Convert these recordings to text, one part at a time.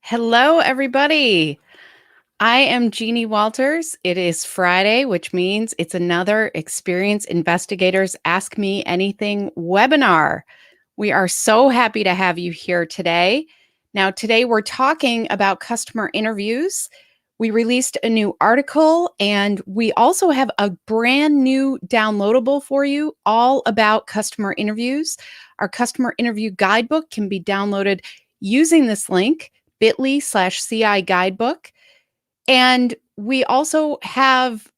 Hello, everybody. I am Jeannie Walters. It is Friday, which means it's another Experience Investigators Ask Me Anything webinar. We are so happy to have you here today. Now, today we're talking about customer interviews. We released a new article and we also have a brand new downloadable for you all about customer interviews. Our customer interview guidebook can be downloaded using this link, bit.ly/CI guidebook. And we also have,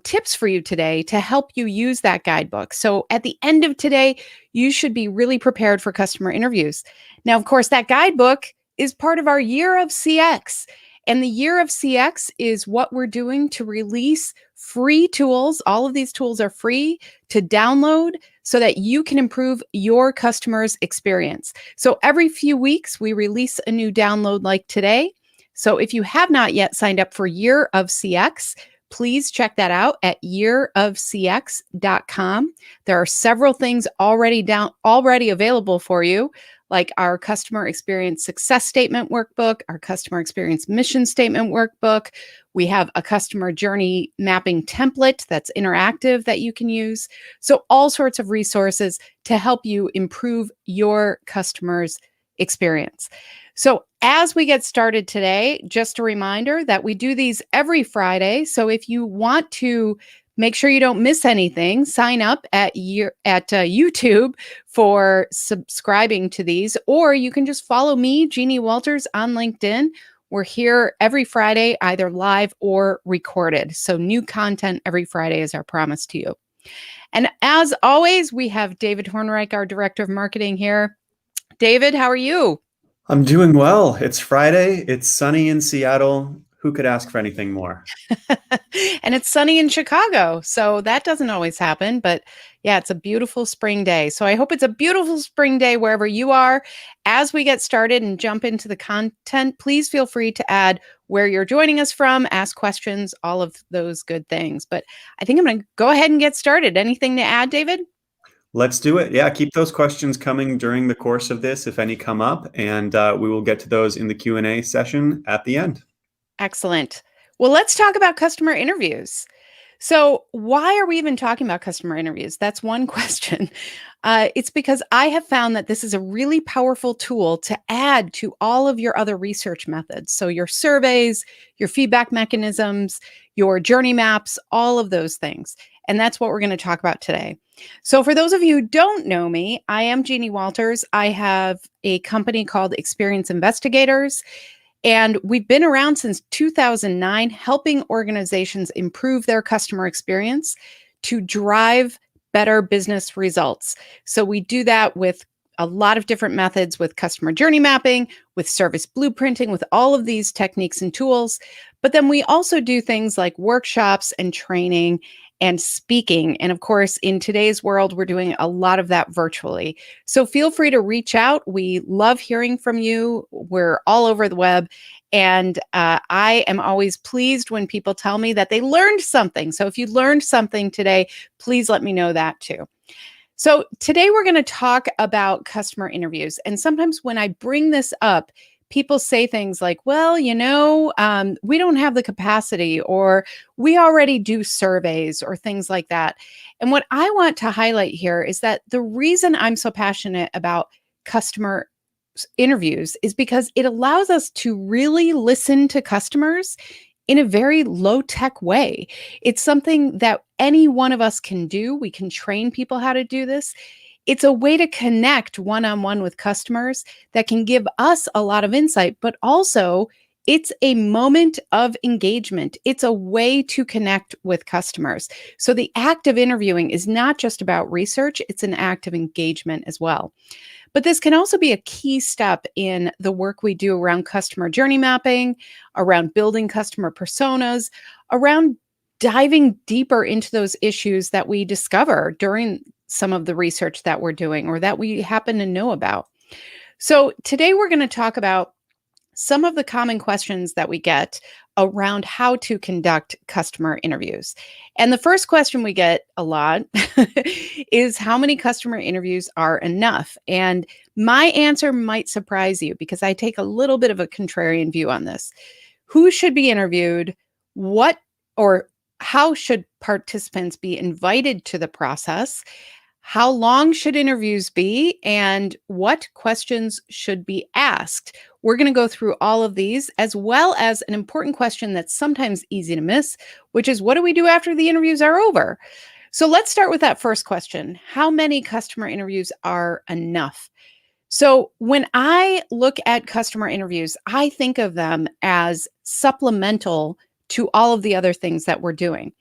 tips for you today to help you use that guidebook. So at the end of today, you should be really prepared for customer interviews. Now, of course, that guidebook is part of our Year of CX. And the Year of CX is what we're doing to release free tools. All of these tools are free to download so that you can improve your customer's experience. So every few weeks, we release a new download like today. So if you have not yet signed up for Year of CX, please check that out at yearofcx.com. There are several things already available for you, like our customer experience success statement workbook, our customer experience mission statement workbook. We have a customer journey mapping template that's interactive that you can use. So all sorts of resources to help you improve your customer's experience. So as we get started today, just a reminder that we do these every Friday. So if you want to make sure you don't miss anything, sign up at YouTube for subscribing to these, or you can just follow me, Jeannie Walters, on LinkedIn. We're here every Friday, either live or recorded. So new content every Friday is our promise to you. And as always, we have David Hornreich, our Director of Marketing here. David, how are you? I'm doing well. It's Friday. It's sunny in Seattle. Who could ask for anything more? And it's sunny in Chicago. So that doesn't always happen. But yeah, it's a beautiful spring day. So I hope it's a beautiful spring day wherever you are. As we get started and jump into the content, please feel free to add where you're joining us from, ask questions, all of those good things. But I think I'm going to go ahead and get started. Anything to add, David? Let's do it. Yeah, keep those questions coming during the course of this, if any come up, and we will get to those in the Q&A session at the end. Excellent. Well, let's talk about customer interviews. So, why are we even talking about customer interviews? That's one question. It's because I have found that this is a really powerful tool to add to all of your other research methods. So, your surveys, your feedback mechanisms, your journey maps, all of those things. And that's what we're going to talk about today. So, for those of you who don't know me, I am Jeannie Walters. I have a company called Experience Investigators. And we've been around since 2009, helping organizations improve their customer experience to drive better business results. So we do that with a lot of different methods, with customer journey mapping, with service blueprinting, with all of these techniques and tools. But then we also do things like workshops and training and speaking. And of course, in today's world, we're doing a lot of that virtually. So feel free to reach out. We love hearing from you. We're all over the web. And I am always pleased when people tell me that they learned something. So if you learned something today, please let me know that too. So today we're going to talk about customer interviews. And sometimes when I bring this up, people say things like, well, we don't have the capacity, or we already do surveys, or things like that. And what I want to highlight here is that the reason I'm so passionate about customer interviews is because it allows us to really listen to customers in a very low-tech way. It's something that any one of us can do. We can train people how to do this. It's a way to connect one-on-one with customers that can give us a lot of insight, but also it's a moment of engagement. It's a way to connect with customers. So the act of interviewing is not just about research, it's an act of engagement as well. But this can also be a key step in the work we do around customer journey mapping, around building customer personas, around diving deeper into those issues that we discover during some of the research that we're doing or that we happen to know about. So today we're going to talk about some of the common questions that we get around how to conduct customer interviews. And the first question we get a lot is how many customer interviews are enough? And my answer might surprise you because I take a little bit of a contrarian view on this. Who should be interviewed? What or how should participants be invited to the process? How long should interviews be? And what questions should be asked? We're going to go through all of these, as well as an important question that's sometimes easy to miss, which is what do we do after the interviews are over? So let's start with that first question. How many customer interviews are enough? So when I look at customer interviews, I think of them as supplemental to all of the other things that we're doing.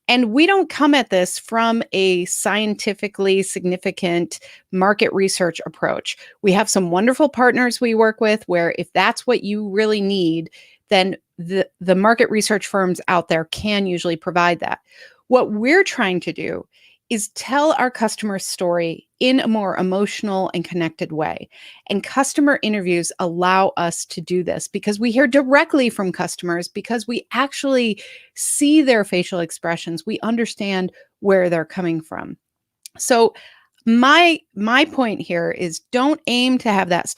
And we don't come at this from a scientifically significant market research approach. We have some wonderful partners we work with where if that's what you really need, then the market research firms out there can usually provide that. What we're trying to do is tell our customer story in a more emotional and connected way. And customer interviews allow us to do this because we hear directly from customers, because we actually see their facial expressions. We understand where they're coming from. So my point here is don't aim to have that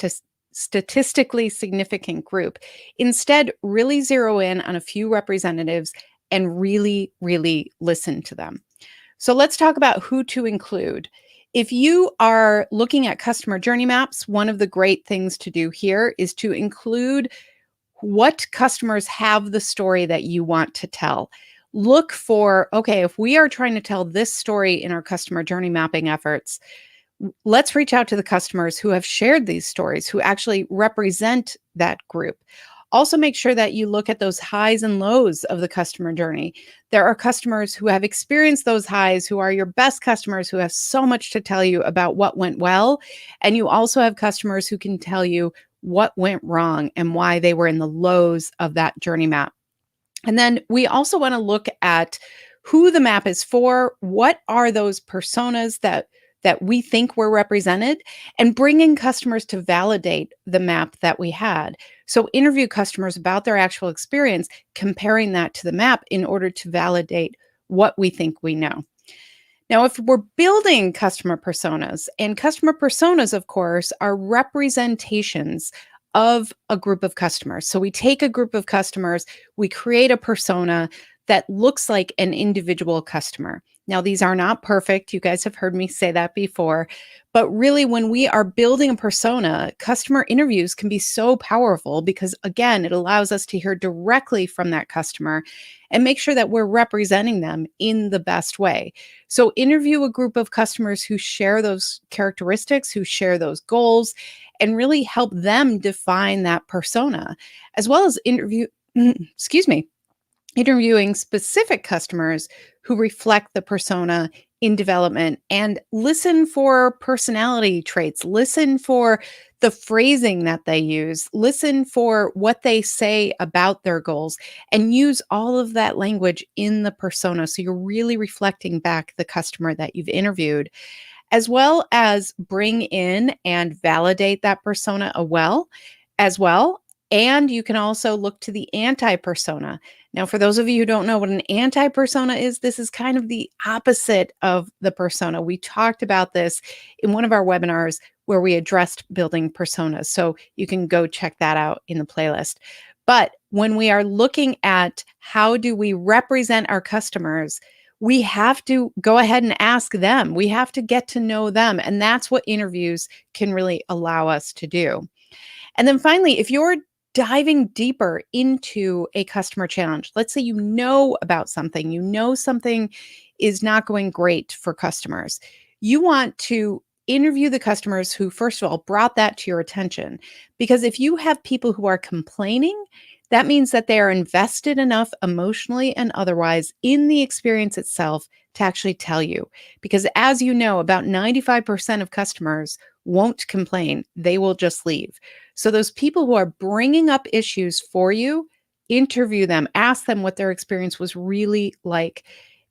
statistically significant group. Instead, really zero in on a few representatives and really, really listen to them. So let's talk about who to include. If you are looking at customer journey maps, one of the great things to do here is to include what customers have the story that you want to tell. Look for, okay, if we are trying to tell this story in our customer journey mapping efforts, let's reach out to the customers who have shared these stories, who actually represent that group. Also, make sure that you look at those highs and lows of the customer journey. There are customers who have experienced those highs, who are your best customers, who have so much to tell you about what went well. And you also have customers who can tell you what went wrong and why they were in the lows of that journey map. And then we also want to look at who the map is for, what are those personas that we think were represented, and bringing customers to validate the map that we had. So interview customers about their actual experience, comparing that to the map in order to validate what we think we know. Now, if we're building customer personas, and customer personas, of course, are representations of a group of customers. So we take a group of customers, we create a persona that looks like an individual customer. Now, these are not perfect. You guys have heard me say that before. But really, when we are building a persona, customer interviews can be so powerful because, again, it allows us to hear directly from that customer and make sure that we're representing them in the best way. So interview a group of customers who share those characteristics, who share those goals, and really help them define that persona, as well as interviewing specific customers who reflect the persona in development, and listen for personality traits, listen for the phrasing that they use, listen for what they say about their goals, and use all of that language in the persona. So you're really reflecting back the customer that you've interviewed, as well as bring in and validate that persona as well. And you can also look to the anti-persona. Now, for those of you who don't know what an anti-persona is, this is kind of the opposite of the persona. We talked about this in one of our webinars where we addressed building personas. So you can go check that out in the playlist. But when we are looking at how do we represent our customers, we have to go ahead and ask them. We have to get to know them. And that's what interviews can really allow us to do. And then finally, if you're diving deeper into a customer challenge, let's say you know about something, you know something is not going great for customers, you want to interview the customers who, first of all, brought that to your attention. Because if you have people who are complaining, that means that they are invested enough emotionally and otherwise in the experience itself to actually tell you. Because as you know, about 95% of customers won't complain. They will just leave. So those people who are bringing up issues for you, interview them, ask them what their experience was really like.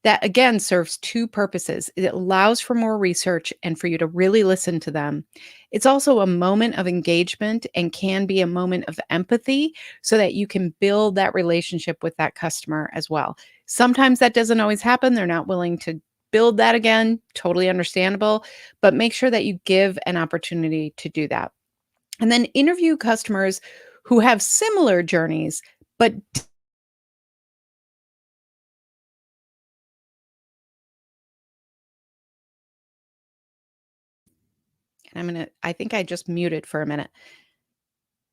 That again serves two purposes. It allows for more research and for you to really listen to them. It's also a moment of engagement and can be a moment of empathy so that you can build that relationship with that customer as well. Sometimes that doesn't always happen. They're not willing to build that again, totally understandable, but make sure that you give an opportunity to do that. And then interview customers who have similar journeys, but I think I just muted for a minute.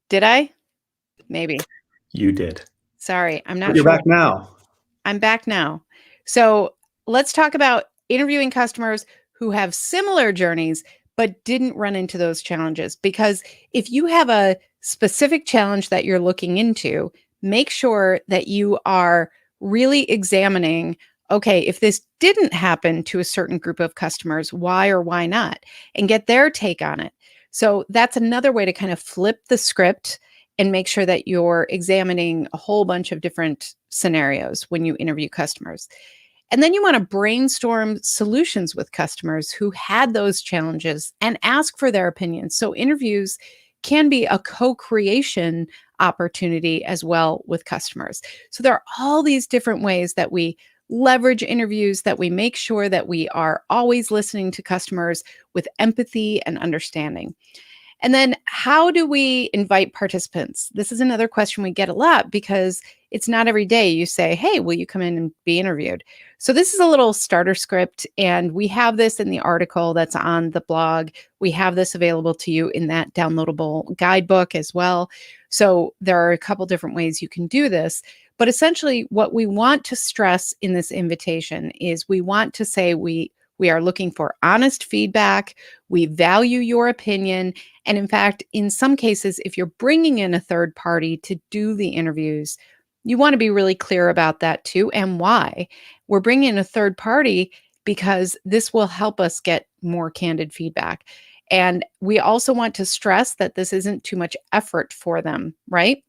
Did I? Maybe. You did. Sorry, I'm But not you're sure. back now. I'm back now. So let's talk about interviewing customers who have similar journeys but didn't run into those challenges. Because if you have a specific challenge that you're looking into, make sure that you are really examining, okay, if this didn't happen to a certain group of customers, why or why not? And get their take on it. So that's another way to kind of flip the script and make sure that you're examining a whole bunch of different scenarios when you interview customers. And then you want to brainstorm solutions with customers who had those challenges and ask for their opinions. So interviews can be a co-creation opportunity as well with customers. So there are all these different ways that we leverage interviews, that we make sure that we are always listening to customers with empathy and understanding. And then how do we invite participants? This is another question we get a lot because it's not every day you say, hey, will you come in and be interviewed? So this is a little starter script, and we have this in the article that's on the blog. We have this available to you in that downloadable guidebook as well. So there are a couple different ways you can do this. But essentially, what we want to stress in this invitation is we want to say we are looking for honest feedback. We value your opinion. And in fact, in some cases, if you're bringing in a third party to do the interviews, you want to be really clear about that too and why. We're bringing in a third party because this will help us get more candid feedback. And we also want to stress that this isn't too much effort for them, right?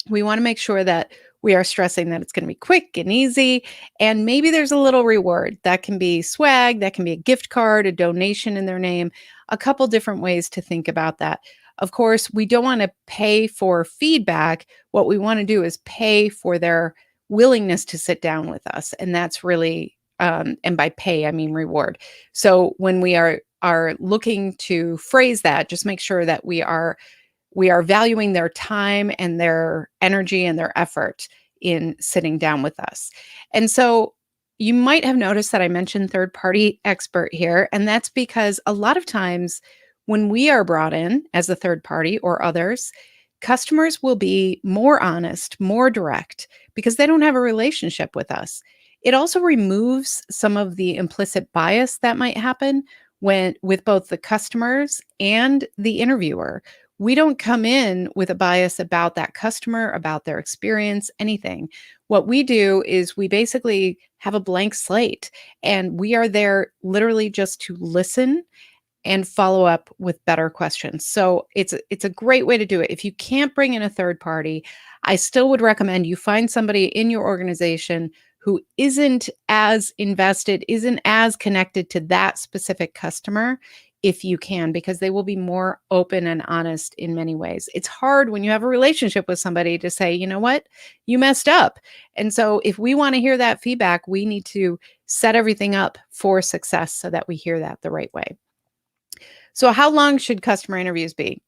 We want to make sure that we are stressing that it's going to be quick and easy. And maybe there's a little reward that can be swag, that can be a gift card, a donation in their name, a couple different ways to think about that. Of course, we don't want to pay for feedback. What we want to do is pay for their willingness to sit down with us. And that's really, and by pay, I mean reward. So when we are looking to phrase that, just make sure that we are valuing their time and their energy and their effort in sitting down with us. And so you might have noticed that I mentioned third party expert here. And that's because a lot of times when we are brought in as a third party or others, customers will be more honest, more direct because they don't have a relationship with us. It also removes some of the implicit bias that might happen when with both the customers and the interviewer. We don't come in with a bias about that customer, about their experience, anything. What we do is we basically have a blank slate, and we are there literally just to listen and follow up with better questions. So it's a great way to do it. If you can't bring in a third party, I still would recommend you find somebody in your organization who isn't as invested, isn't as connected to that specific customer if you can, because they will be more open and honest in many ways. It's hard when you have a relationship with somebody to say, you know what, you messed up. And so if we want to hear that feedback, we need to set everything up for success so that we hear that the right way. So, how long should customer interviews be?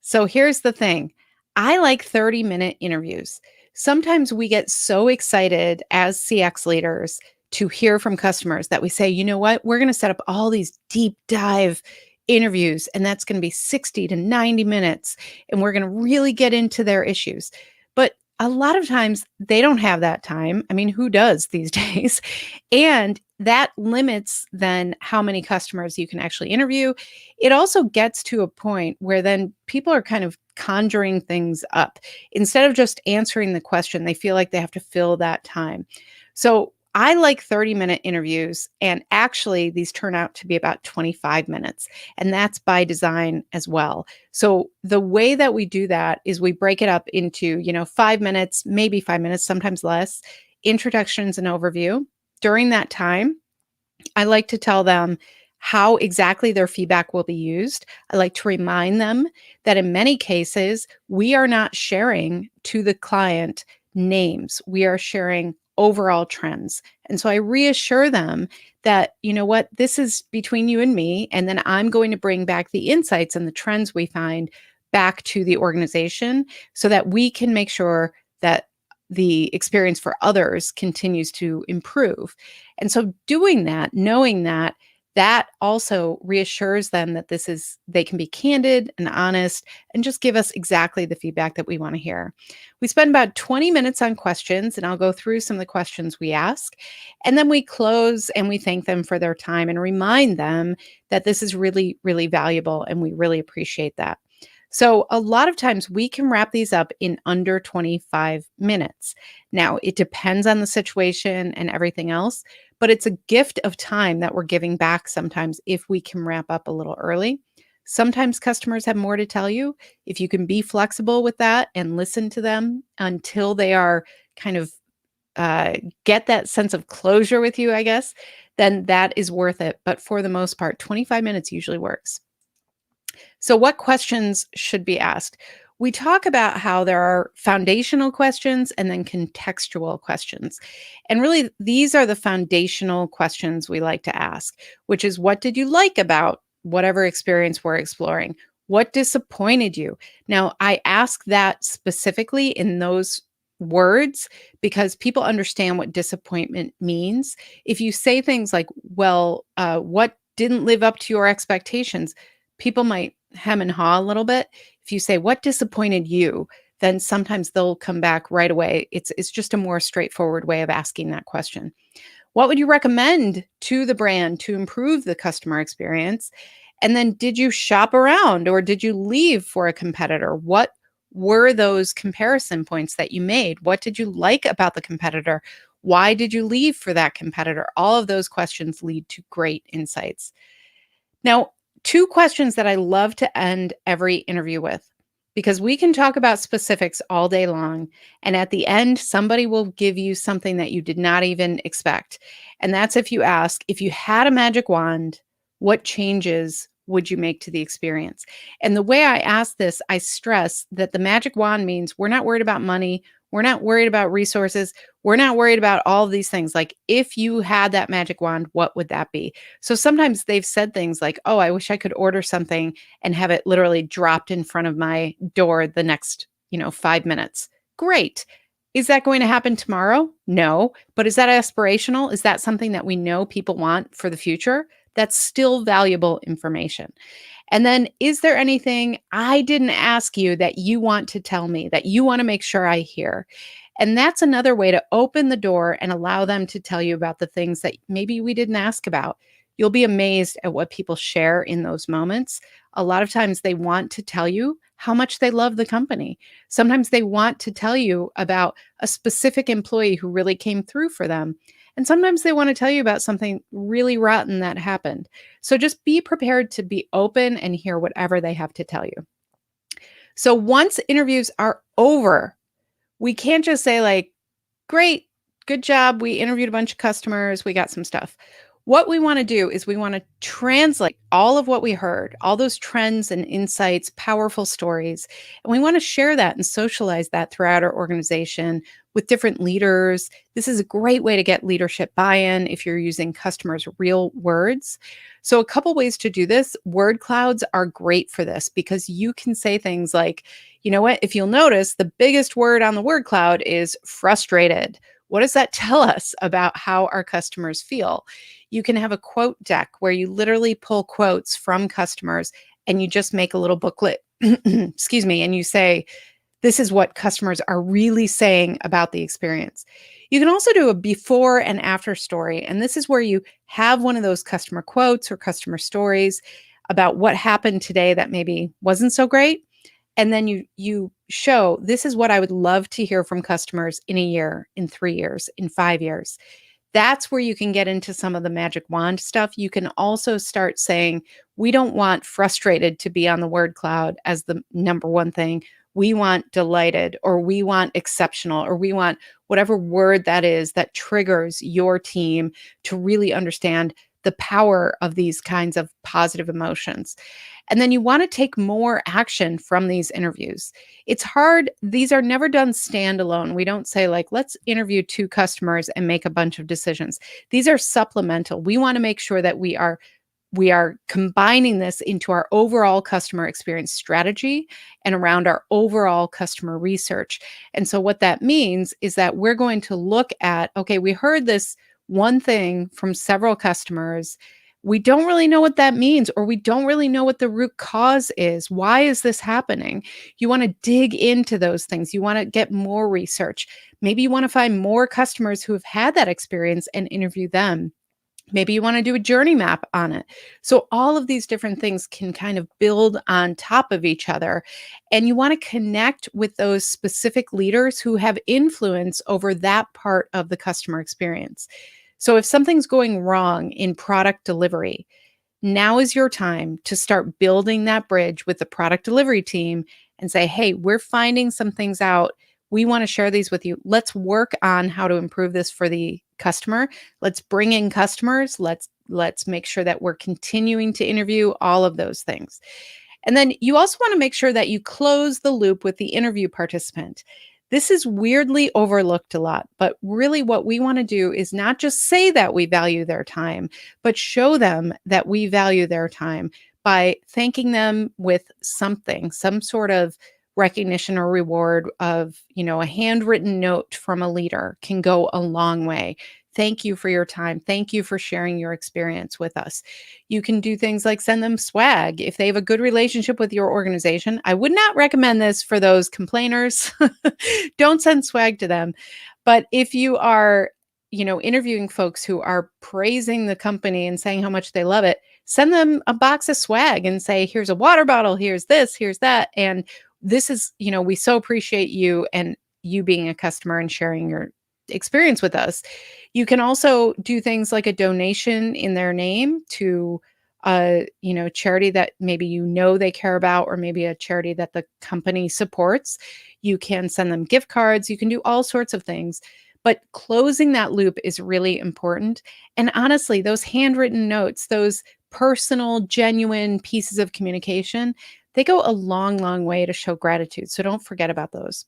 So, here's the thing, I like 30-minute interviews. Sometimes we get so excited as CX leaders to hear from customers that we say, you know what, we're going to set up all these deep dive interviews, and that's going to be 60 to 90 minutes, and we're going to really get into their issues. But a lot of times they don't have that time. I mean, who does these days? And that limits then how many customers you can actually interview. It also gets to a point where then people are kind of conjuring things up. Instead of just answering the question, they feel like they have to fill that time. So I like 30-minute interviews, and actually these turn out to be about 25 minutes, and that's by design as well. So the way that we do that is we break it up into, 5 minutes, maybe 5 minutes, sometimes less, introductions and overview, during that time, I like to tell them how exactly their feedback will be used. I like to remind them that in many cases, we are not sharing to the client names, we are sharing overall trends. And so I reassure them that, you know what, this is between you and me. And then I'm going to bring back the insights and the trends we find back to the organization so that we can make sure that the experience for others continues to improve. And so doing that, knowing that, that also reassures them that they can be candid and honest and just give us exactly the feedback that we want to hear. We spend about 20 minutes on questions, and I'll go through some of the questions we ask. And then we close and we thank them for their time and remind them that this is really, really valuable and we really appreciate that. So a lot of times we can wrap these up in under 25 minutes. Now, it depends on the situation and everything else, but it's a gift of time that we're giving back sometimes if we can wrap up a little early. Sometimes customers have more to tell you. If you can be flexible with that and listen to them until they are kind of get that sense of closure with you, I guess, then that is worth it. But for the most part, 25 minutes usually works. So, what questions should be asked? We talk about how there are foundational questions and then contextual questions. And really, these are the foundational questions we like to ask, which is what did you like about whatever experience we're exploring? What disappointed you? Now, I ask that specifically in those words because people understand what disappointment means. If you say things like, well, what didn't live up to your expectations? People might hem and haw a little bit. If you say, what disappointed you? Then sometimes they'll come back right away. It's just a more straightforward way of asking that question. What would you recommend to the brand to improve the customer experience? And then did you shop around or did you leave for a competitor? What were those comparison points that you made? What did you like about the competitor? Why did you leave for that competitor? All of those questions lead to great insights. Now, two questions that I love to end every interview with, because we can talk about specifics all day long. And at the end, somebody will give you something that you did not even expect. And that's if you ask, if you had a magic wand, what changes would you make to the experience? And the way I ask this, I stress that the magic wand means we're not worried about money. We're not worried about resources. We're not worried about all of these things. Like, if you had that magic wand, what would that be? So sometimes they've said things like, oh, I wish I could order something and have it literally dropped in front of my door the next, 5 minutes. Great. Is that going to happen tomorrow? No. But is that aspirational? Is that something that we know people want for the future? That's still valuable information. And then, is there anything I didn't ask you that you want to tell me, that you want to make sure I hear? And that's another way to open the door and allow them to tell you about the things that maybe we didn't ask about. You'll be amazed at what people share in those moments. A lot of times they want to tell you how much they love the company. Sometimes they want to tell you about a specific employee who really came through for them. And sometimes they want to tell you about something really rotten that happened. So just be prepared to be open and hear whatever they have to tell you. So once interviews are over, we can't just say like, great, good job. We interviewed a bunch of customers. We got some stuff. What we want to do is we want to translate all of what we heard, all those trends and insights, powerful stories, and we want to share that and socialize that throughout our organization with different leaders. This is a great way to get leadership buy-in if you're using customers' real words. So a couple ways to do this. Word clouds are great for this because you can say things like, you know what, if you'll notice, the biggest word on the word cloud is frustrated. What does that tell us about how our customers feel? You can have a quote deck where you literally pull quotes from customers and you just make a little booklet, excuse me, and you say, this is what customers are really saying about the experience. You can also do a before and after story. And this is where you have one of those customer quotes or customer stories about what happened today that maybe wasn't so great. And then you show, this is what I would love to hear from customers in a year, in 3 years, in 5 years. That's where you can get into some of the magic wand stuff. You can also start saying, we don't want frustrated to be on the word cloud as the number one thing. We want delighted, or we want exceptional, or we want whatever word that is that triggers your team to really understand the power of these kinds of positive emotions. And then you want to take more action from these interviews. It's hard. These are never done standalone. We don't say, like, let's interview 2 customers and make a bunch of decisions. These are supplemental. We want to make sure that we are combining this into our overall customer experience strategy and around our overall customer research. And so what that means is that we're going to look at, okay, we heard this one thing from several customers. We don't really know what that means, or we don't really know what the root cause is. Why is this happening? You want to dig into those things. You want to get more research. Maybe you want to find more customers who have had that experience and interview them. Maybe you want to do a journey map on it. So all of these different things can kind of build on top of each other. And you want to connect with those specific leaders who have influence over that part of the customer experience. So if something's going wrong in product delivery, now is your time to start building that bridge with the product delivery team and say, hey, we're finding some things out. We want to share these with you. Let's work on how to improve this for the customer. Let's bring in customers. Let's make sure that we're continuing to interview, all of those things. And then you also want to make sure that you close the loop with the interview participant. This is weirdly overlooked a lot, but really what we want to do is not just say that we value their time, but show them that we value their time by thanking them with something, some sort of recognition or reward of, a handwritten note from a leader can go a long way. Thank you for your time. Thank you for sharing your experience with us. You can do things like send them swag if they have a good relationship with your organization. I would not recommend this for those complainers. Don't send swag to them. But if you are, interviewing folks who are praising the company and saying how much they love it, send them a box of swag and say, here's a water bottle, here's this, here's that. And this is, we so appreciate you and you being a customer and sharing your experience with us. You can also do things like a donation in their name to charity that maybe they care about, or maybe a charity that the company supports. You can send them gift cards. You can do all sorts of things. But closing that loop is really important. And honestly, those handwritten notes, those personal, genuine pieces of communication, they go a long, long way to show gratitude. So don't forget about those.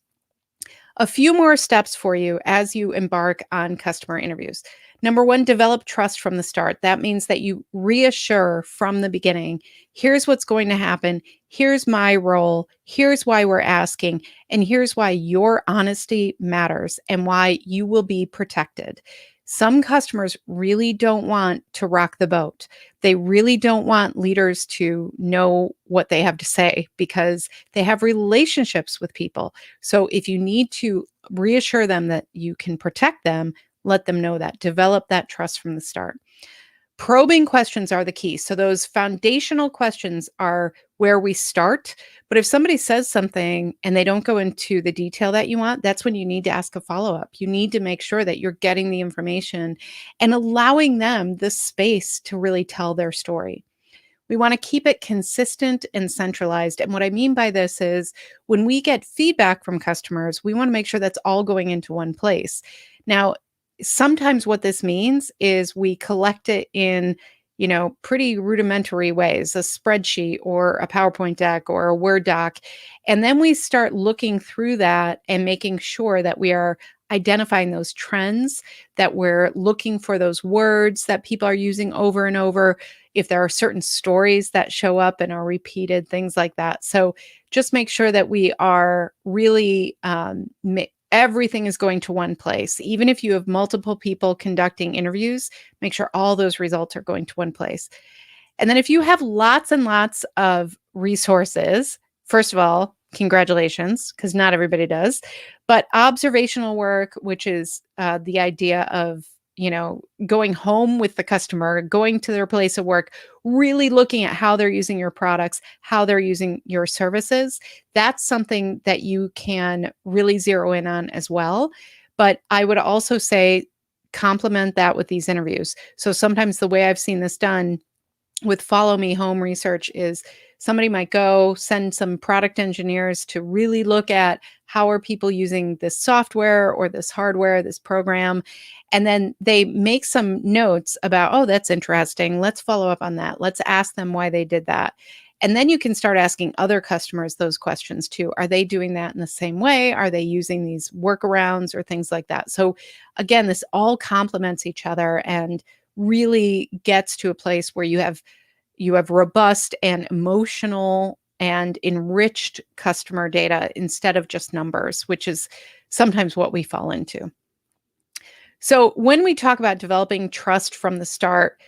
A few more steps for you as you embark on customer interviews. Number one, develop trust from the start. That means that you reassure from the beginning, here's what's going to happen. Here's my role. Here's why we're asking. And here's why your honesty matters and why you will be protected. Some customers really don't want to rock the boat. They really don't want leaders to know what they have to say because they have relationships with people. So if you need to reassure them that you can protect them, let them know that. Develop that trust from the start. Probing questions are the key. So those foundational questions are where we start. But if somebody says something and they don't go into the detail that you want, that's when you need to ask a follow-up. You need to make sure that you're getting the information and allowing them the space to really tell their story. We want to keep it consistent and centralized. And what I mean by this is when we get feedback from customers, we want to make sure that's all going into one place. Now, sometimes what this means is we collect it in, pretty rudimentary ways, a spreadsheet or a PowerPoint deck or a Word doc. And then we start looking through that and making sure that we are identifying those trends, that we're looking for those words that people are using over and over, if there are certain stories that show up and are repeated, things like that. So just make sure that we are really everything is going to one place. Even if you have multiple people conducting interviews, make sure all those results are going to one place. And then if you have lots and lots of resources, first of all, congratulations, because not everybody does. But observational work, which is the idea of, going home with the customer, going to their place of work, really looking at how they're using your products, how they're using your services. That's something that you can really zero in on as well. But I would also say complement that with these interviews. So sometimes the way I've seen this done with follow me home research is somebody might go send some product engineers to really look at how are people using this software or this hardware, this program, and then they make some notes about, oh, that's interesting, let's follow up on that, let's ask them why they did that. And then you can start asking other customers those questions too. Are they doing that in the same way? Are they using these workarounds or things like that? So again, this all complements each other and really gets to a place where you have robust and emotional and enriched customer data instead of just numbers, which is sometimes what we fall into. So when we talk about developing trust from the start,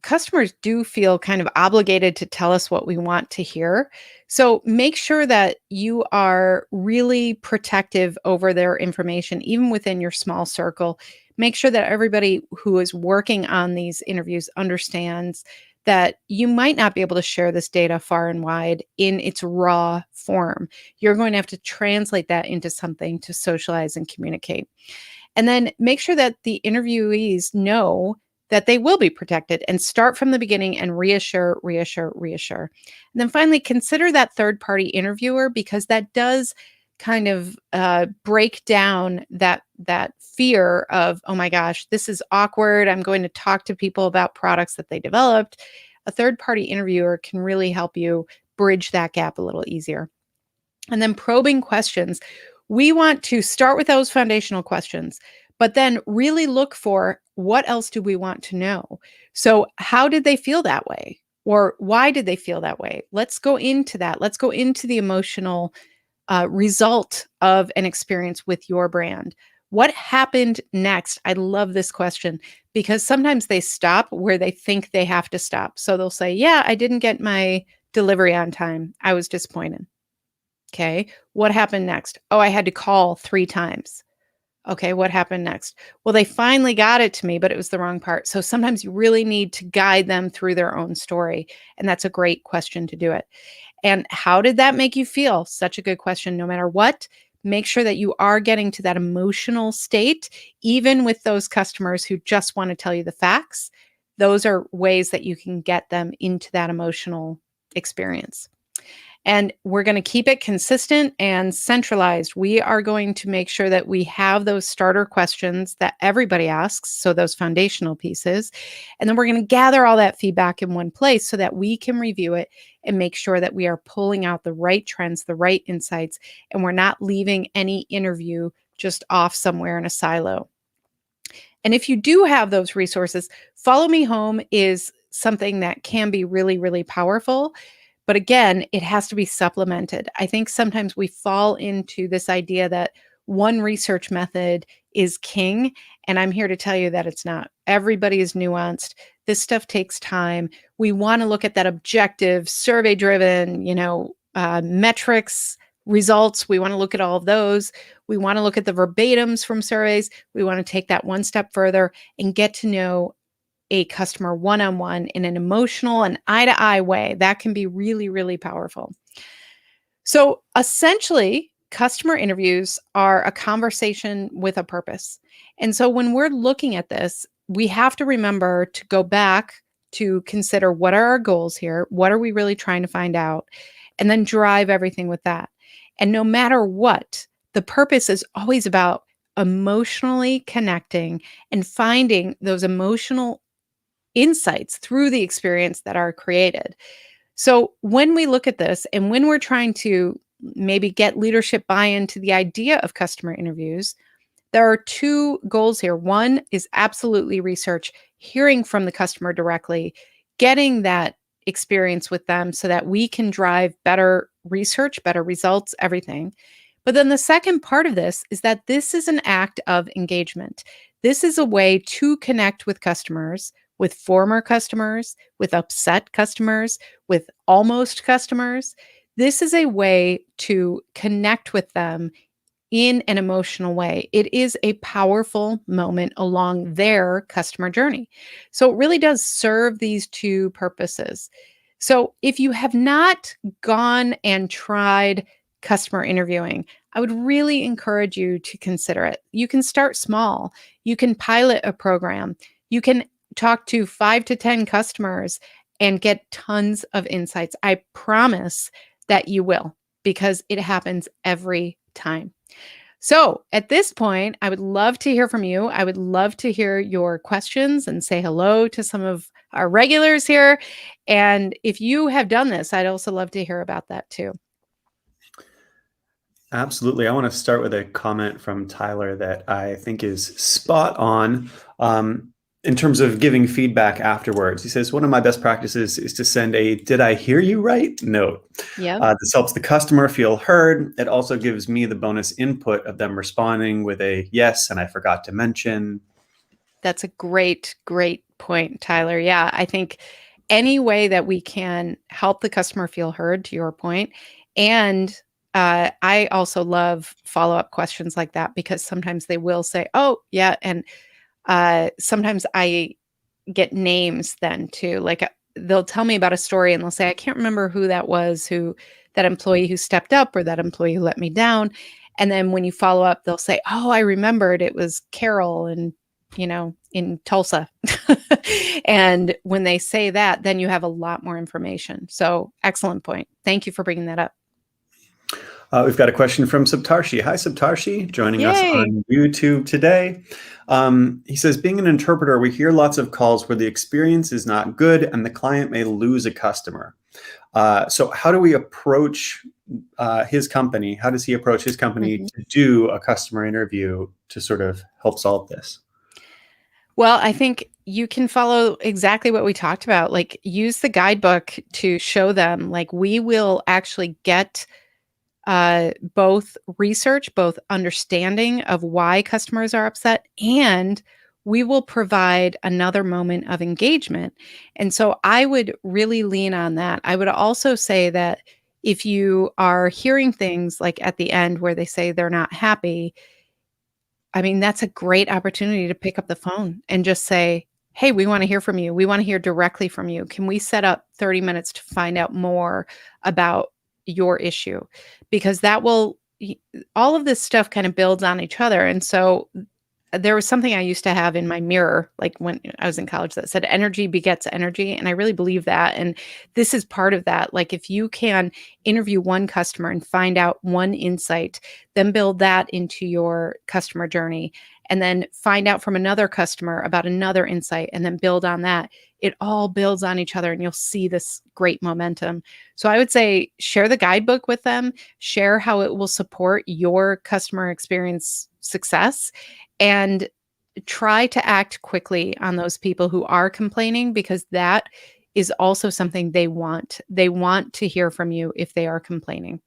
customers do feel kind of obligated to tell us what we want to hear. So make sure that you are really protective over their information, even within your small circle. Make sure that everybody who is working on these interviews understands that you might not be able to share this data far and wide in its raw form. You're going to have to translate that into something to socialize and communicate. And then make sure that the interviewees know that they will be protected and start from the beginning and reassure, reassure, reassure. And then finally, consider that third party interviewer because that does kind of break down that fear of, oh my gosh, this is awkward. I'm going to talk to people about products that they developed. A third party interviewer can really help you bridge that gap a little easier. And then probing questions. We want to start with those foundational questions, but then really look for what else do we want to know? So, how did they feel that way? Or why did they feel that way? Let's go into that. Let's go into the emotional result of an experience with your brand. What happened next? I love this question because sometimes they stop where they think they have to stop. So they'll say, yeah, I didn't get my delivery on time. I was disappointed. Okay. What happened next? Oh, I had to call 3 times. Okay. What happened next? Well, they finally got it to me, but it was the wrong part. So sometimes you really need to guide them through their own story. And that's a great question to do it. And how did that make you feel? Such a good question. No matter what, make sure that you are getting to that emotional state, even with those customers who just want to tell you the facts. Those are ways that you can get them into that emotional experience. And we're going to keep it consistent and centralized. We are going to make sure that we have those starter questions that everybody asks, so those foundational pieces. And then we're going to gather all that feedback in one place so that we can review it and make sure that we are pulling out the right trends, the right insights, and we're not leaving any interview just off somewhere in a silo. And if you do have those resources, Follow Me Home is something that can be really, really powerful. But again, it has to be supplemented. I think sometimes we fall into this idea that one research method is king. And I'm here to tell you that it's not. Everybody is nuanced. This stuff takes time. We want to look at that objective, survey driven, metrics, results. We want to look at all of those. We want to look at the verbatims from surveys. We want to take that one step further and get to know a customer one-on-one in an emotional and eye-to-eye way. That can be really, really powerful. So essentially, customer interviews are a conversation with a purpose. And so when we're looking at this, we have to remember to go back to consider what are our goals here? What are we really trying to find out? And then drive everything with that. And no matter what, the purpose is always about emotionally connecting and finding those emotional insights through the experience that are created. So when we look at this and when we're trying to maybe get leadership buy-in to the idea of customer interviews, there are 2 goals here. One is absolutely research, hearing from the customer directly, getting that experience with them so that we can drive better research, better results, everything. But then the second part of this is that this is an act of engagement. This is a way to connect with customers, with former customers, with upset customers, with almost customers. This is a way to connect with them in an emotional way. It is a powerful moment along their customer journey. So it really does serve these 2 purposes. So if you have not gone and tried customer interviewing, I would really encourage you to consider it. You can start small. You can pilot a program. You can talk to 5 to 10 customers and get tons of insights. I promise that you will, because it happens every time. So at this point, I would love to hear from you. I would love to hear your questions and say hello to some of our regulars here. And if you have done this, I'd also love to hear about that too. Absolutely. I want to start with a comment from Tyler that I think is spot on um, in terms of giving feedback afterwards. He says, one of my best practices is to send a "Did I hear you right?" note. Yep. This helps the customer feel heard. It also gives me the bonus input of them responding with a "Yes, and I forgot to mention." That's a great, great point, Tyler. Yeah, I think any way that we can help the customer feel heard, to your point, and I also love follow up questions like that, because sometimes they will say, "Oh, yeah," and sometimes I get names then too. Like they'll tell me about a story and they'll say, I can't remember who that was, who that employee who stepped up or that employee who let me down. And then when you follow up, they'll say, oh, I remembered it was Carol and in Tulsa. And when they say that, then you have a lot more information. So excellent point. Thank you for bringing that up. We've got a question from Saptarshi. Hi, Saptarshi, joining us Yay. on YouTube today. He says, being an interpreter, we hear lots of calls where the experience is not good and the client may lose a customer. So how do we approach his company? How does he approach his company Mhm. to do a customer interview to sort of help solve this? Well, I think you can follow exactly what we talked about. Like, use the guidebook to show them, like, we will actually get both research, both understanding of why customers are upset, and we will provide another moment of engagement. And so I would really lean on that. I would also say that if you are hearing things like at the end where they say they're not happy, I mean, that's a great opportunity to pick up the phone and just say, "Hey, we wanna hear from you. We wanna hear directly from you. Can we set up 30 minutes to find out more about your issue?" Because that will all of this stuff kind of builds on each other, and so there was something I used to have in my mirror, like when I was in college, that said energy begets energy. And I really believe that. And this is part of that. Like if you can interview one customer and find out one insight, then build that into your customer journey, and then find out from another customer about another insight, and then build on that. It all builds on each other and you'll see this great momentum. So I would say share the guidebook with them, share how it will support your customer experience success, and try to act quickly on those people who are complaining, because that is also something they want. They want to hear from you if they are complaining.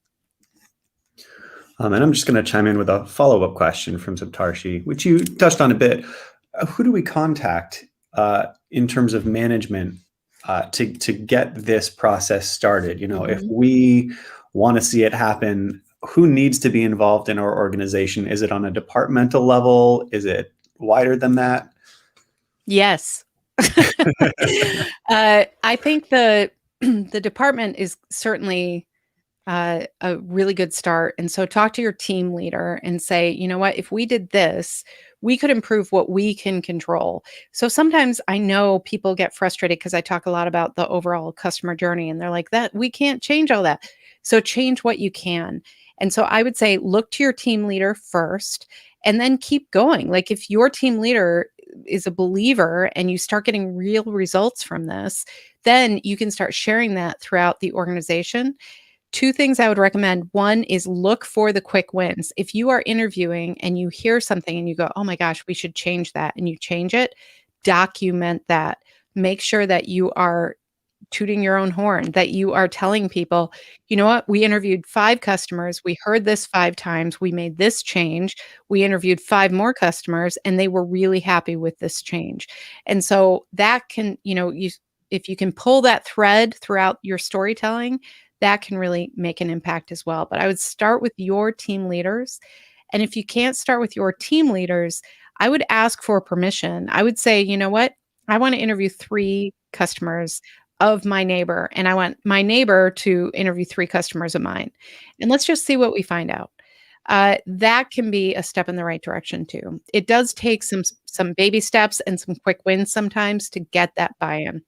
And I'm just going to chime in with a follow-up question from Saptarshi, which you touched on a bit. Who do we contact in terms of management to get this process started? You know, if Mhm. we want to see it happen, who needs to be involved in our organization? Is it on a departmental level? Is it wider than that? Yes. I think the the department is certainly a really good start. And so talk to your team leader and say, you know what, if we did this, we could improve what we can control. So sometimes I know people get frustrated because I talk a lot about the overall customer journey and they're like, that we can't change all that. So change what you can. And so I would say look to your team leader first and then keep going. Like if your team leader is a believer and you start getting real results from this, then you can start sharing that throughout the organization. Two things I would recommend. One is look for the quick wins. If you are interviewing and you hear something and you go, oh my gosh, we should change that, and you change it, document that. Make sure that you are tooting your own horn, that you are telling people, you know what, we interviewed 5 customers, we heard this 5 times, we made this change, we interviewed 5 more customers, and they were really happy with this change. And so that can, if you can pull that thread throughout your storytelling, that can really make an impact as well. But I would start with your team leaders. And if you can't start with your team leaders, I would ask for permission. I would say, you know what? I want to interview 3 customers of my neighbor, and I want my neighbor to interview 3 customers of mine. And let's just see what we find out. That can be a step in the right direction too. It does take some baby steps and some quick wins sometimes to get that buy-in.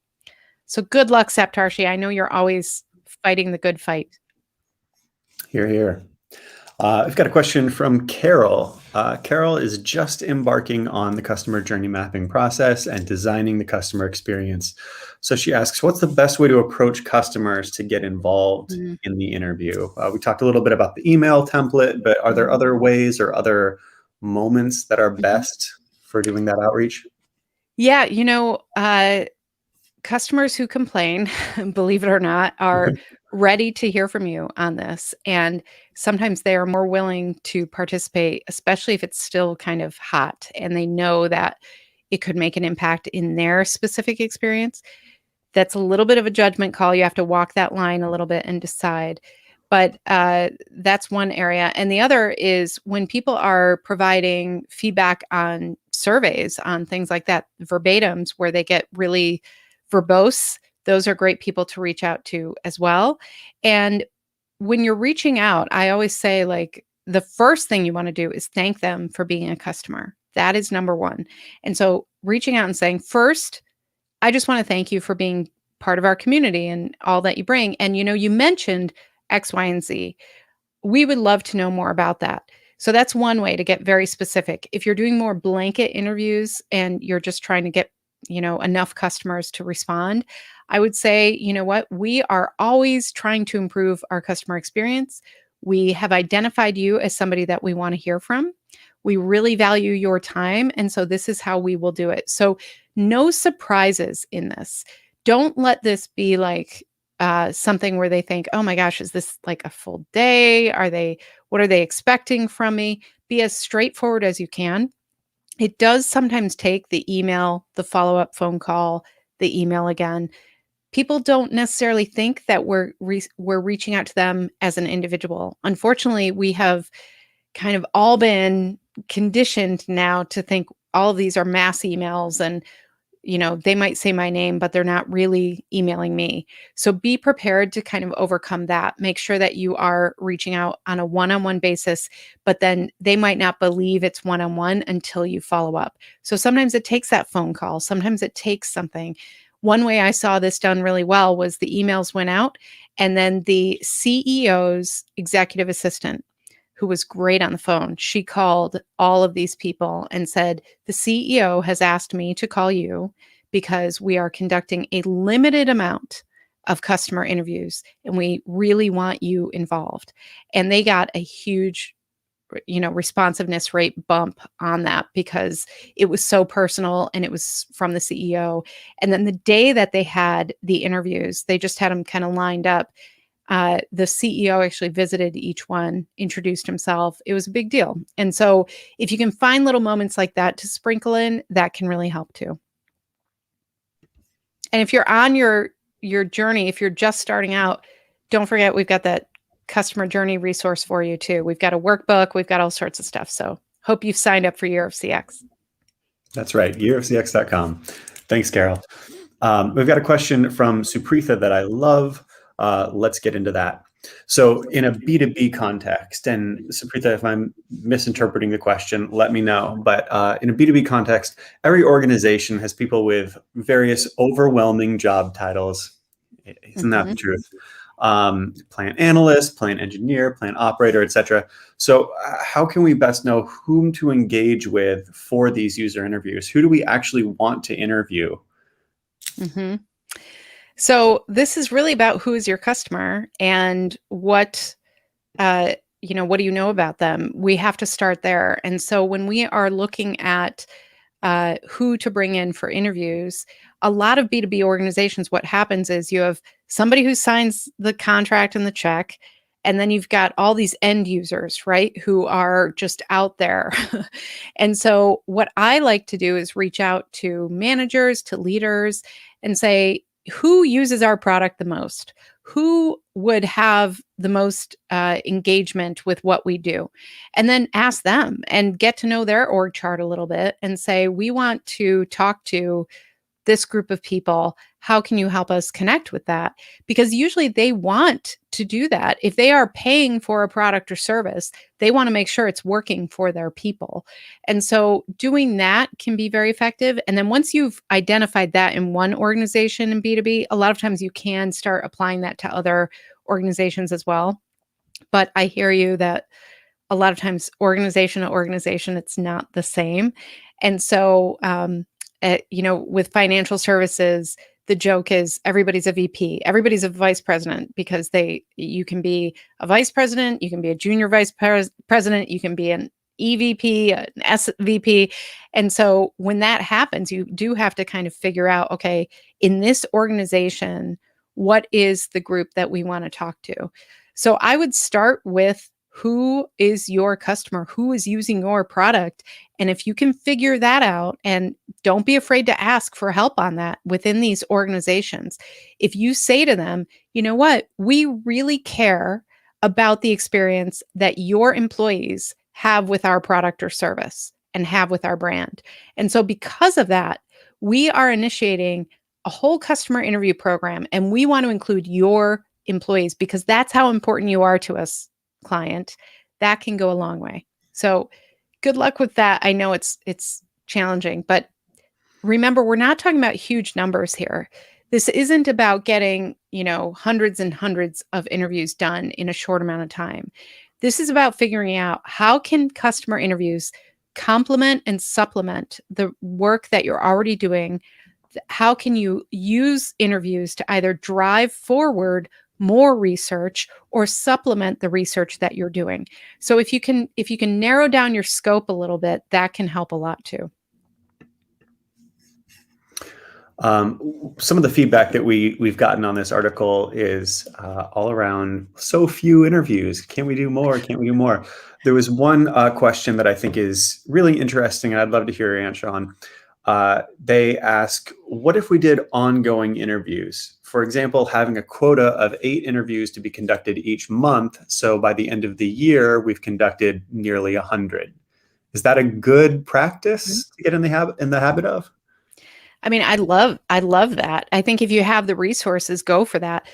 So good luck, Saptarshi. I know you're always fighting the good fight. Here, here. I've got a question from Carol. Carol is just embarking on the customer journey mapping process and designing the customer experience. So she asks, what's the best way to approach customers to get involved Mm, in the interview? We talked a little bit about the email template, but are there mhm, other ways or other moments that are mhm. best for doing that outreach? Yeah, customers who complain, believe it or not, are ready to hear from you on this. And sometimes they are more willing to participate, especially if it's still kind of hot and they know that it could make an impact in their specific experience. That's a little bit of a judgment call. You have to walk that line a little bit and decide. But that's one area. And the other is when people are providing feedback on surveys, on things like that, verbatims, where they get really verbose, those are great people to reach out to as well. And when you're reaching out, I always say, like, the first thing you want to do is thank them for being a customer. That is number one. And so reaching out and saying, first, I just want to thank you for being part of our community and all that you bring. And you mentioned X, Y, and Z. We would love to know more about that. So that's one way to get very specific. If you're doing more blanket interviews and you're just trying to get, enough customers to respond, I would say, you know what? We are always trying to improve our customer experience. We have identified you as somebody that we want to hear from. We really value your time. And so this is how we will do it. So, no surprises in this. Don't let this be like something where they think, oh my gosh, is this like a full day? What are they expecting from me? Be as straightforward as you can. It does sometimes take the email, the follow up phone call, the email again. People don't necessarily think that we're reaching out to them as an individual. Unfortunately, we have kind of all been conditioned now to think all of these are mass emails and they might say my name, but they're not really emailing me. So be prepared to kind of overcome that. Make sure that you are reaching out on a one on one basis, but then they might not believe it's one on one until you follow up. So sometimes it takes that phone call, sometimes it takes something. One way I saw this done really well was the emails went out, and then the CEO's executive assistant, who was great on the phone, she called all of these people and said, the CEO has asked me to call you because we are conducting a limited amount of customer interviews and we really want you involved. And they got a huge responsiveness rate bump on that because it was so personal and it was from the CEO. And then the day that they had the interviews, they just had them kind of lined up. The CEO actually visited each one, introduced himself. It was a big deal. And so if you can find little moments like that to sprinkle in, that can really help too. And if you're on your journey, if you're just starting out, don't forget we've got that customer journey resource for you too. We've got a workbook, we've got all sorts of stuff. So hope you've signed up for Year of CX. That's right, yearofcx.com. Thanks, Carol. We've got a question from Supritha that I love. Let's get into that. So in a B2B context, and Supritha, if I'm misinterpreting the question, let me know. But in a B2B context, every organization has people with various overwhelming job titles. Isn't that the Mhm. truth? Plant analyst, plant engineer, plant operator, etc. So how can we best know whom to engage with for these user interviews? Who do we actually want to interview? Mhm. So this is really about who is your customer and what do you know about them? We have to start there. And so when we are looking at who to bring in for interviews, a lot of B2B organizations, what happens is you have somebody who signs the contract and the check, and then you've got all these end users, right, who are just out there. And so what I like to do is reach out to managers, to leaders, and say, who uses our product the most? Who would have the most engagement with what we do? And then ask them and get to know their org chart a little bit and say, we want to talk to this group of people. how can you help us connect with that? Because usually they want to do that. If they are paying for a product or service, they want to make sure it's working for their people. And so doing that can be very effective. And then once you've identified that in one organization in B2B, a lot of times you can start applying that to other organizations as well. But I hear you that a lot of times organization to organization, it's not the same. And so, with financial services, the joke is everybody's a VP, everybody's a vice president because you can be a vice president, you can be a junior president, you can be an EVP, an SVP. And so when that happens, you do have to kind of figure out, okay, in this organization, what is the group that we want to talk to? So I would start with who is your customer, who is using your product. And if you can figure that out, and don't be afraid to ask for help on that within these organizations. If you say to them, you know what, we really care about the experience that your employees have with our product or service and have with our brand. And so because of that, we are initiating a whole customer interview program, and we want to include your employees because that's how important you are to us, client. That can go a long way. So good luck with that. I know it's challenging, but remember, we're not talking about huge numbers here. This isn't about getting, hundreds and hundreds of interviews done in a short amount of time. This is about figuring out how can customer interviews complement and supplement the work that you're already doing. How can you use interviews to either drive forward more research or supplement the research that you're doing? So if you can narrow down your scope a little bit, that can help a lot too. Some of the feedback that we've gotten on this article is all around so few interviews. Can we do more? Can't we do more? There was one question that I think is really interesting, and I'd love to hear your answer on. They ask, what if we did ongoing interviews? For example, having a quota of 8 interviews to be conducted each month. So by the end of the year, we've conducted nearly 100. Is that a good practice to get in the habit of? I mean, I love that. I think if you have the resources, go for that.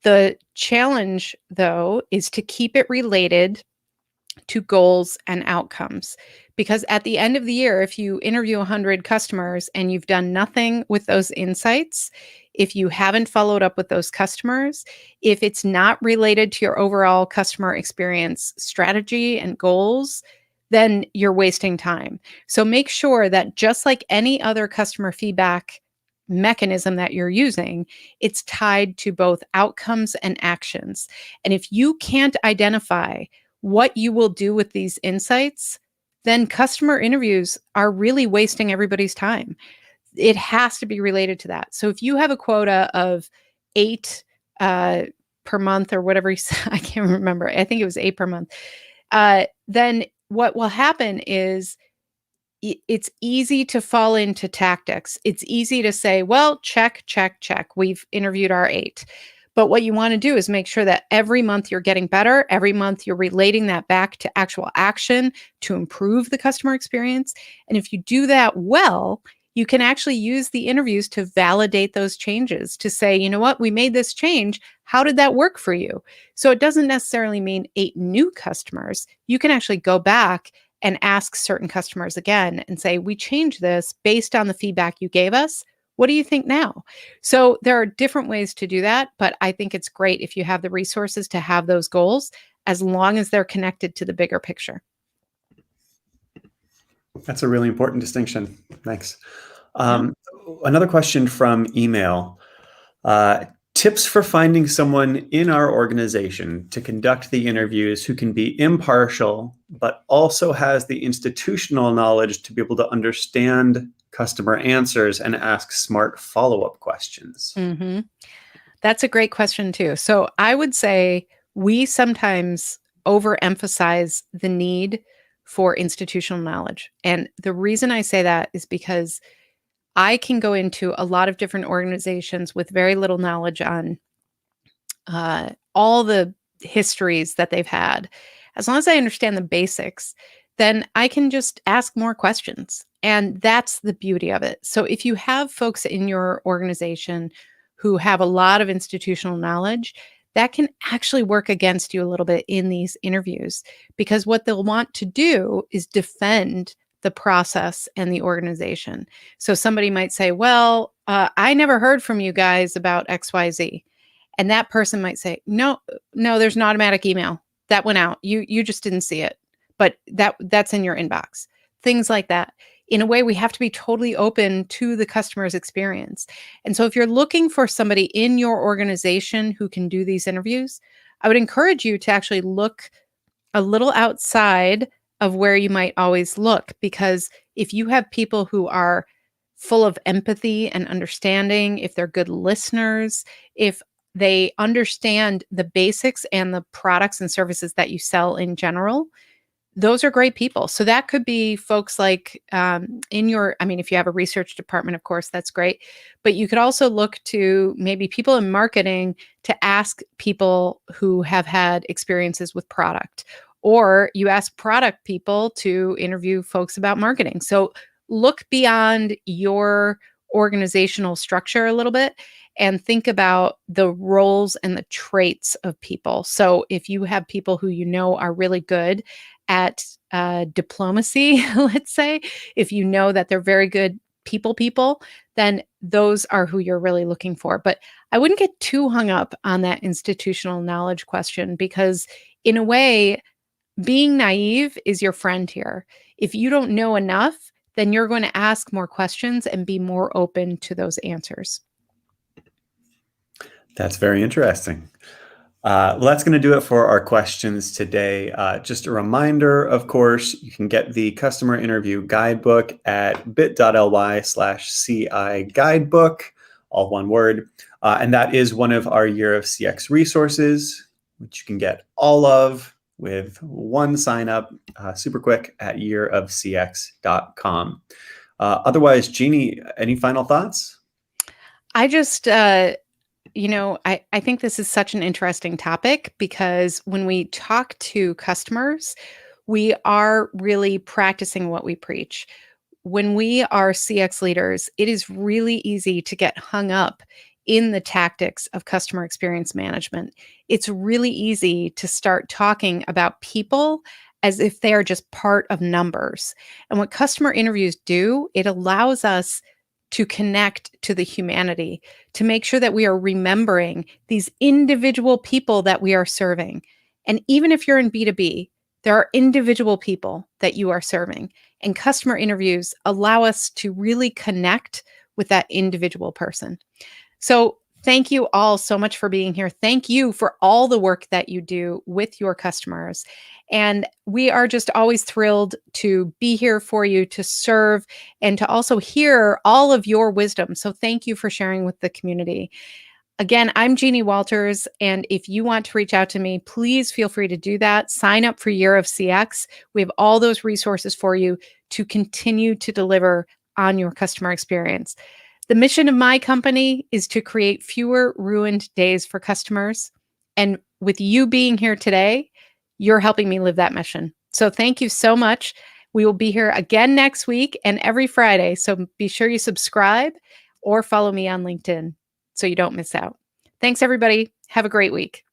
The challenge, though, is to keep it related to goals and outcomes. Because at the end of the year, if you interview 100 customers and you've done nothing with those insights, if you haven't followed up with those customers, if it's not related to your overall customer experience strategy and goals, then you're wasting time. So make sure that just like any other customer feedback mechanism that you're using, it's tied to both outcomes and actions. And if you can't identify what you will do with these insights, then customer interviews are really wasting everybody's time. It has to be related to that. So if you have a quota of 8 per month or whatever you said, I can't remember. I think it was 8 per month. Then what will happen is it's easy to fall into tactics. It's easy to say, well, check, check, check. We've interviewed our 8. But what you want to do is make sure that every month you're getting better. Every month you're relating that back to actual action to improve the customer experience. And if you do that well, you can actually use the interviews to validate those changes, to say, you know what, we made this change. How did that work for you? So it doesn't necessarily mean 8 new customers. You can actually go back and ask certain customers again and say, we changed this based on the feedback you gave us. What do you think now? So there are different ways to do that, but I think it's great if you have the resources to have those goals, as long as they're connected to the bigger picture. That's a really important distinction. Thanks. Another question from email. Tips for finding someone in our organization to conduct the interviews who can be impartial, but also has the institutional knowledge to be able to understand customer answers and ask smart follow-up questions. Mm-hmm. That's a great question too. So I would say we sometimes overemphasize the need for institutional knowledge. And the reason I say that is because I can go into a lot of different organizations with very little knowledge on all the histories that they've had. As long as I understand the basics, then I can just ask more questions. And that's the beauty of it. So if you have folks in your organization who have a lot of institutional knowledge, that can actually work against you a little bit in these interviews, because what they'll want to do is defend the process and the organization. So somebody might say, well, I never heard from you guys about XYZ. And that person might say, no, there's an automatic email that went out. You just didn't see it, but that's in your inbox. Things like that. In a way, we have to be totally open to the customer's experience. And so if you're looking for somebody in your organization who can do these interviews, I would encourage you to actually look a little outside of where you might always look, because if you have people who are full of empathy and understanding, if they're good listeners, if they understand the basics and the products and services that you sell in general, those are great people. So that could be folks like if you have a research department, of course, that's great. But you could also look to maybe people in marketing to ask people who have had experiences with product, or you ask product people to interview folks about marketing. So look beyond your organizational structure a little bit and think about the roles and the traits of people. So if you have people who you know are really good at diplomacy, let's say, if you know that they're very good people, then those are who you're really looking for. But I wouldn't get too hung up on that institutional knowledge question, because in a way, being naive is your friend here. If you don't know enough, then you're going to ask more questions and be more open to those answers. That's very interesting. Well, that's going to do it for our questions today. Just a reminder, of course, you can get the customer interview guidebook at bit.ly/CI guidebook, all one word. And that is one of our Year of CX resources, which you can get all of with one sign up super quick at yearofcx.com. Otherwise, Jeannie, any final thoughts? I just, I think this is such an interesting topic, because when we talk to customers, we are really practicing what we preach. When we are CX leaders, it is really easy to get hung up in the tactics of customer experience management. It's really easy to start talking about people as if they are just part of numbers. And what customer interviews do, it allows us to connect to the humanity, to make sure that we are remembering these individual people that we are serving. And even if you're in B2B, there are individual people that you are serving. And customer interviews allow us to really connect with that individual person. So thank you all so much for being here. Thank you for all the work that you do with your customers. And we are just always thrilled to be here for you, to serve, and to also hear all of your wisdom. So thank you for sharing with the community. Again, I'm Jeannie Walters, and if you want to reach out to me, please feel free to do that. Sign up for Year of CX. We have all those resources for you to continue to deliver on your customer experience. The mission of my company is to create fewer ruined days for customers. And with you being here today, you're helping me live that mission. So thank you so much. We will be here again next week and every Friday. So be sure you subscribe or follow me on LinkedIn so you don't miss out. Thanks, everybody. Have a great week.